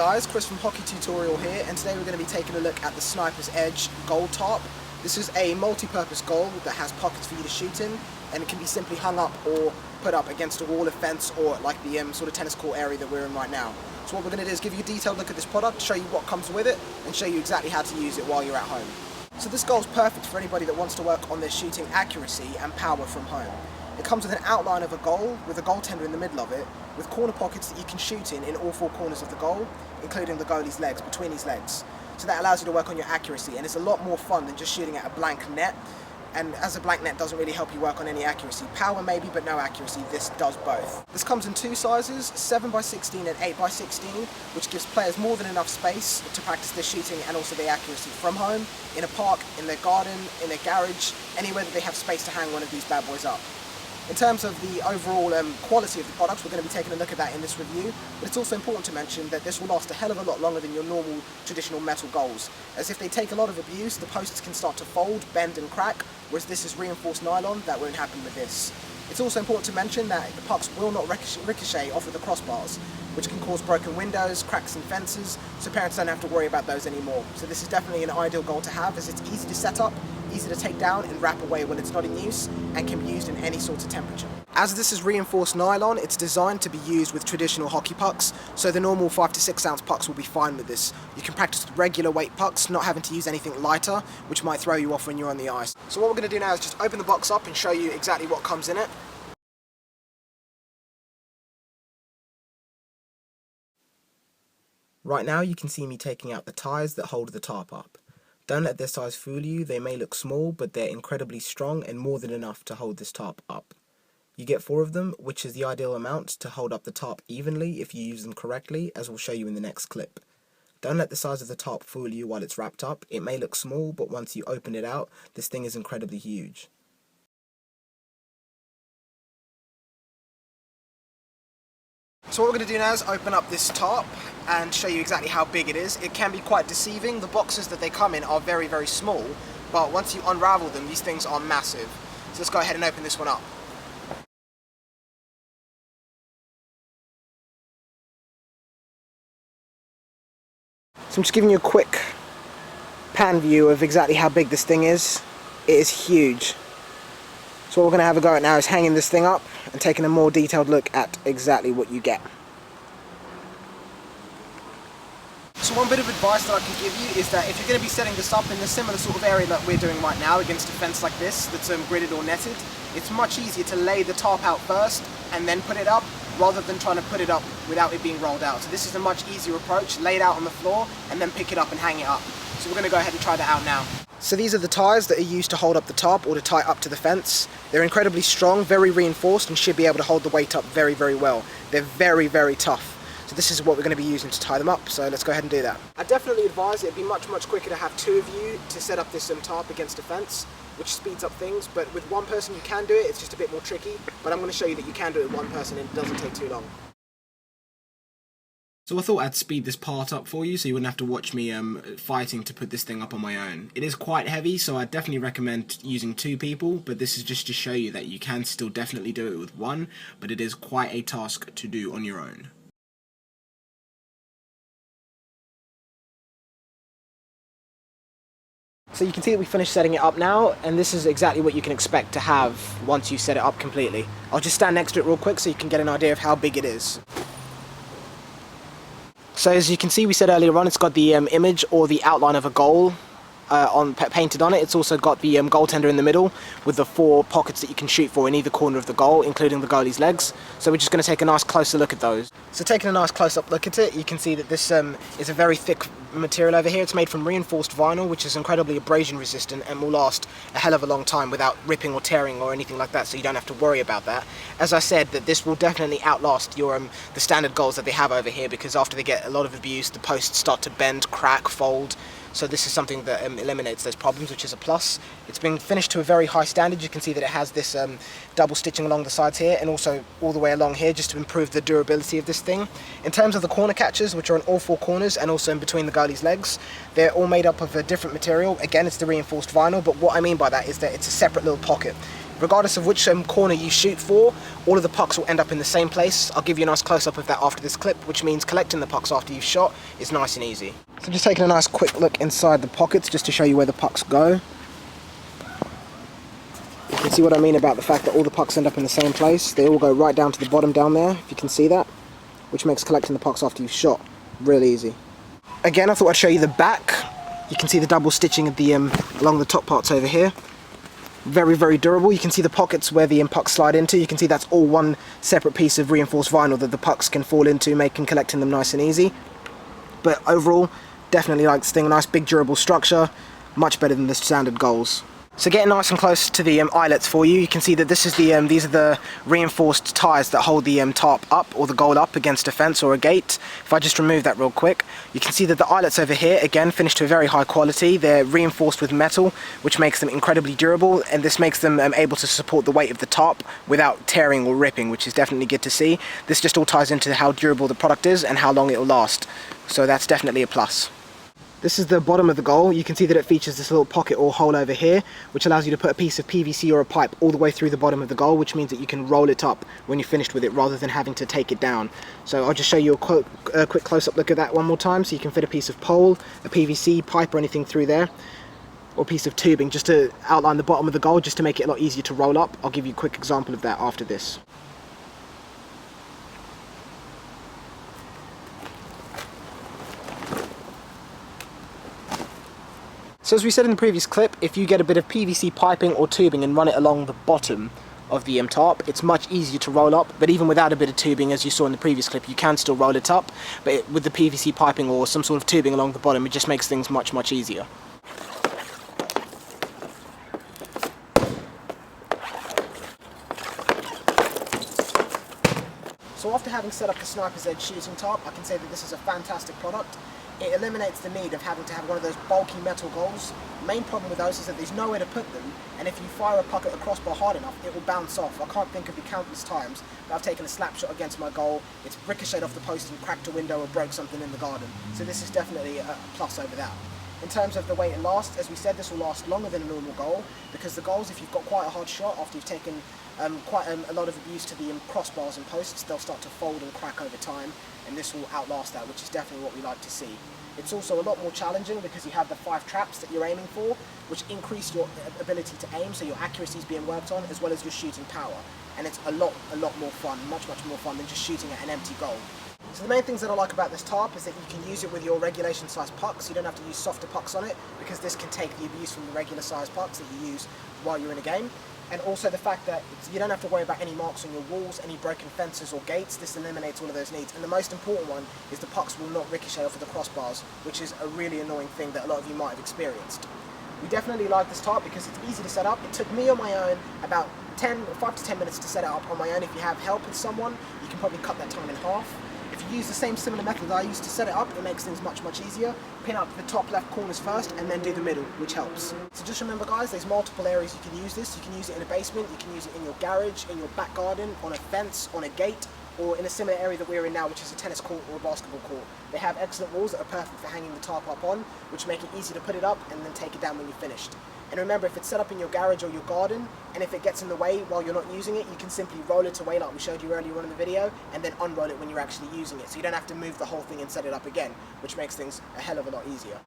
guys, Chris from Hockey Tutorial here, and today we're going to be taking a look at the Sniper's Edge goal tarp. This is a multi-purpose goal that has pockets for you to shoot in, and it can be simply hung up or put up against a wall, a fence, or like the sort of tennis court area that we're in right now. So what we're going to do is give you a detailed look at this product, show you what comes with it, and show you exactly how to use it while you're at home. So this goal is perfect for anybody that wants to work on their shooting accuracy and power from home. It comes with an outline of a goal, with a goaltender in the middle of it, with corner pockets that you can shoot in all four corners of the goal, including the goalie's legs, between his legs. So that allows you to work on your accuracy, and it's a lot more fun than just shooting at a blank net. And as a blank net doesn't really help you work on any accuracy. Power maybe, but no accuracy. This does both. This comes in two sizes, 7x16 and 8x16, which gives players more than enough space to practice their shooting and also their accuracy from home, in a park, in their garden, in their garage, anywhere that they have space to hang one of these bad boys up. In terms of the overall quality of the products, we're going to be taking a look at that in this review, but it's also important to mention that this will last a hell of a lot longer than your normal traditional metal goals, as if they take a lot of abuse, the posts can start to fold, bend and crack, whereas this is reinforced nylon. That won't happen with this. It's also important to mention that the pucks will not ricochet off of the crossbars, which can cause broken windows, cracks in fences, so parents don't have to worry about those anymore. So this is definitely an ideal goal to have, as it's easy to set up, easy to take down and wrap away when it's not in use, and can be used in any sort of temperature. As this is reinforced nylon, it's designed to be used with traditional hockey pucks, so the normal 5 to 6 ounce pucks will be fine with this. You can practice with regular weight pucks, not having to use anything lighter, which might throw you off when you're on the ice. So what we're going to do now is just open the box up and show you exactly what comes in it. Right now you can see me taking out the ties that hold the tarp up. Don't let their size fool you. They may look small, but they're incredibly strong and more than enough to hold this tarp up. You get 4 of them, which is the ideal amount to hold up the tarp evenly if you use them correctly, as we'll show you in the next clip. Don't let the size of the tarp fool you while it's wrapped up. It may look small, but once you open it out, this thing is incredibly huge. So what we're going to do now is open up this tarp and show you exactly how big it is. It can be quite deceiving. The boxes that they come in are very, very small, but once you unravel them, these things are massive. So let's go ahead and open this one up. So I'm just giving you a quick pan view of exactly how big this thing is. It is huge. So what we're going to have a go at now is hanging this thing up and taking a more detailed look at exactly what you get. So one bit of advice that I can give you is that if you're going to be setting this up in a similar sort of area that we're doing right now against a fence like this that's gridded or netted, it's much easier to lay the tarp out first and then put it up, rather than trying to put it up without it being rolled out. So this is a much easier approach, lay it out on the floor and then pick it up and hang it up. So we're going to go ahead and try that out now. So these are the ties that are used to hold up the tarp or to tie up to the fence. They're incredibly strong, very reinforced, and should be able to hold the weight up very, very well. They're very, very tough. So this is what we're going to be using to tie them up, so let's go ahead and do that. I definitely advise it'd be much, much quicker to have 2 of you to set up this tarp against a fence, which speeds up things, but with 1 person you can do it. It's just a bit more tricky, but I'm going to show you that you can do it with 1 person and it doesn't take too long. So I thought I'd speed this part up for you so you wouldn't have to watch me fighting to put this thing up on my own. It is quite heavy, so I definitely recommend using 2 people, but this is just to show you that you can still definitely do it with 1, but it is quite a task to do on your own. So you can see that we finished setting it up now, and this is exactly what you can expect to have once you set it up completely. I'll just stand next to it real quick so you can get an idea of how big it is. So as you can see, we said earlier on, it's got the image or the outline of a goal painted on it. It's also got the goaltender in the middle with the 4 pockets that you can shoot for in either corner of the goal, including the goalie's legs. So we're just going to take a nice closer look at those. So taking a nice close-up look at it, you can see that this is a very thick material over here. It's made from reinforced vinyl, which is incredibly abrasion resistant and will last a hell of a long time without ripping or tearing or anything like that, so you don't have to worry about that. As I said, that this will definitely outlast your the standard goals that they have over here, because after they get a lot of abuse, the posts start to bend, crack, fold. So this is something that eliminates those problems, which is a plus. It's been finished to a very high standard. You can see that it has this double stitching along the sides here and also all the way along here, just to improve the durability of this thing. In terms of the corner catches, which are on all 4 corners and also in between the goalie's legs, they're all made up of a different material. Again, it's the reinforced vinyl, but what I mean by that is that it's a separate little pocket. Regardless of which corner you shoot for, all of the pucks will end up in the same place. I'll give you a nice close-up of that after this clip, which means collecting the pucks after you've shot is nice and easy. So just taking a nice quick look inside the pockets just to show you where the pucks go. You can see what I mean about the fact that all the pucks end up in the same place. They all go right down to the bottom down there, if you can see that, which makes collecting the pucks after you've shot really easy. Again, I thought I'd show you the back. You can see the double stitching at the along the top parts over here. Very, very durable. You can see the pockets where the pucks slide into. You can see that's all one separate piece of reinforced vinyl that the pucks can fall into, making collecting them nice and easy. But overall, definitely like this thing. Nice big durable structure, much better than the standard goals. So getting nice and close to the eyelets for you, you can see that this is the these are the reinforced ties that hold the tarp up, or the goal up against a fence or a gate. If I just remove that real quick, you can see that the eyelets over here, again, finished to a very high quality. They're reinforced with metal, which makes them incredibly durable, and this makes them able to support the weight of the tarp without tearing or ripping, which is definitely good to see. This just all ties into how durable the product is and how long it will last. So that's definitely a plus. This is the bottom of the goal. You can see that it features this little pocket or hole over here, which allows you to put a piece of PVC or a pipe all the way through the bottom of the goal, which means that you can roll it up when you're finished with it rather than having to take it down. So I'll just show you a quick close-up look at that one more time. So you can fit a piece of pole, a PVC pipe or anything through there, or a piece of tubing just to outline the bottom of the goal, just to make it a lot easier to roll up. I'll give you a quick example of that after this. So as we said in the previous clip, if you get a bit of PVC piping or tubing and run it along the bottom of the tarp, it's much easier to roll up. But even without a bit of tubing, as you saw in the previous clip, you can still roll it up. But with the PVC piping or some sort of tubing along the bottom, it just makes things much, much easier. So after having set up the Sniper's Edge shooting tarp, I can say that this is a fantastic product. It eliminates the need of having to have one of those bulky metal goals. The main problem with those is that there's nowhere to put them, and if you fire a puck at the crossbar hard enough, it will bounce off. I can't think of the countless times that I've taken a slap shot against my goal, it's ricocheted off the post and cracked a window or broke something in the garden. So this is definitely a plus over that. In terms of the way it lasts, as we said, this will last longer than a normal goal, because the goals, if you've got quite a hard shot after you've taken quite a lot of abuse to the crossbars and posts, they'll start to fold and crack over time, and this will outlast that, which is definitely what we like to see. It's also a lot more challenging because you have the 5 traps that you're aiming for, which increase your ability to aim, so your accuracy is being worked on, as well as your shooting power. And it's a lot more fun, much more fun than just shooting at an empty goal. So the main things that I like about this tarp is that you can use it with your regulation size pucks. You don't have to use softer pucks on it, because this can take the abuse from the regular size pucks that you use while you're in a game. And also the fact that you don't have to worry about any marks on your walls, any broken fences or gates. This eliminates all of those needs. And the most important one is the pucks will not ricochet off of the crossbars, which is a really annoying thing that a lot of you might have experienced. We definitely like this tarp because it's easy to set up. It took me on my own about 5 to 10 minutes to set it up on my own. If you have help with someone, you can probably cut that time in half. If you use the same similar method that I used to set it up, it makes things much easier. Pin up the top left corners first and then do the middle, which helps. So just remember guys, there's multiple areas you can use this. You can use it in a basement, you can use it in your garage, in your back garden, on a fence, on a gate, or in a similar area that we're in now, which is a tennis court or a basketball court. They have excellent walls that are perfect for hanging the tarp up on, which make it easy to put it up and then take it down when you're finished. And remember, if it's set up in your garage or your garden, and if it gets in the way while you're not using it, you can simply roll it away like we showed you earlier on in the video, and then unroll it when you're actually using it. So you don't have to move the whole thing and set it up again, which makes things a hell of a lot easier.